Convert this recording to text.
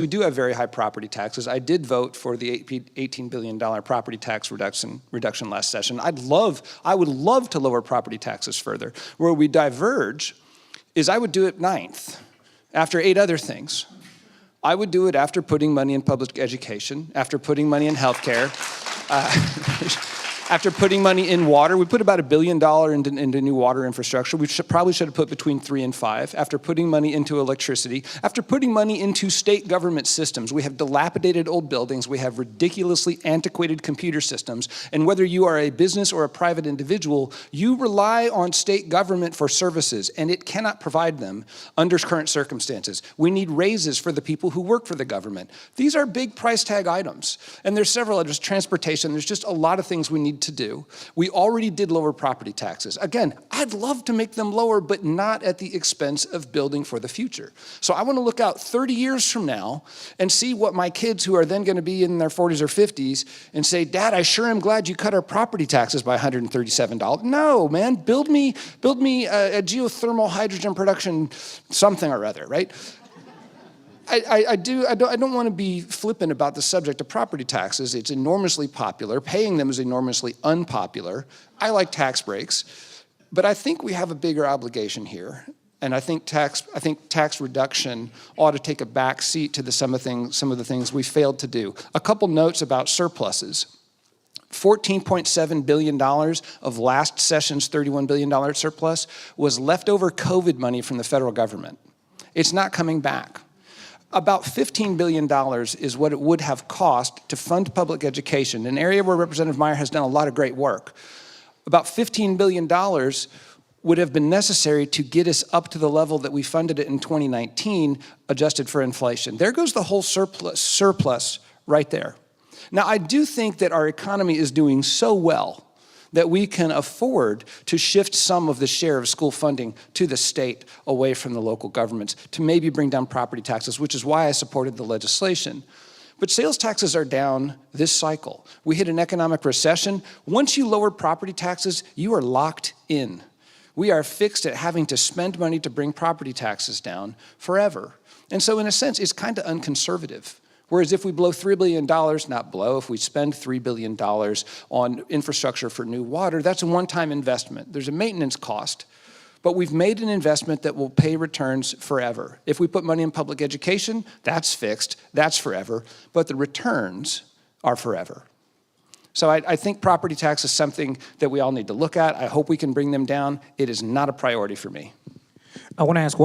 we do have very high property taxes. I did vote for the $18 billion property tax reduction last session. I would love to lower property taxes further. Where we diverge is I would do it ninth, after 8 other things. I would do it after putting money in public education, after putting money in healthcare, after putting money in water. We put about $1 billion into new water infrastructure. We probably should have put between 3 and 5. After putting money into electricity, after putting money into state government systems. We have dilapidated old buildings. We have ridiculously antiquated computer systems. And whether you are a business or a private individual, you rely on state government for services, and it cannot provide them under current circumstances. We need raises for the people who work for the government. These are big price tag items. And there's several others, transportation. There's just a lot of things we need to do. We already did lower property taxes. Again, I'd love to make them lower, but not at the expense of building for the future. So I want to look out 30 years from now and see what my kids, who are then going to be in their 40s or 50s, and say, Dad, I sure am glad you cut our property taxes by $137. No, man, build me a geothermal hydrogen production something or other, right? I don't want to be flippant about the subject of property taxes. It's enormously popular. Paying them is enormously unpopular. I like tax breaks, but I think we have a bigger obligation here. And I think tax reduction ought to take a back seat to some of the things we failed to do. A couple notes about surpluses. $14.7 billion of last session's $31 billion surplus was leftover COVID money from the federal government. It's not coming back. About $15 billion is what it would have cost to fund public education, an area where Representative Meyer has done a lot of great work. About $15 billion would have been necessary to get us up to the level that we funded it in 2019, adjusted for inflation. There goes the whole surplus right there. Now, I do think that our economy is doing so well that we can afford to shift some of the share of school funding to the state away from the local governments to maybe bring down property taxes, which is why I supported the legislation. But sales taxes are down this cycle. We hit an economic recession. Once you lower property taxes, you are locked in. We are fixed at having to spend money to bring property taxes down forever. And so in a sense, it's kind of unconservative. Whereas if we blow $3 billion, if we spend $3 billion on infrastructure for new water, that's a one-time investment. There's a maintenance cost, but we've made an investment that will pay returns forever. If we put money in public education, that's fixed, that's forever, but the returns are forever. So I think property tax is something that we all need to look at. I hope we can bring them down. It is not a priority for me. I want to ask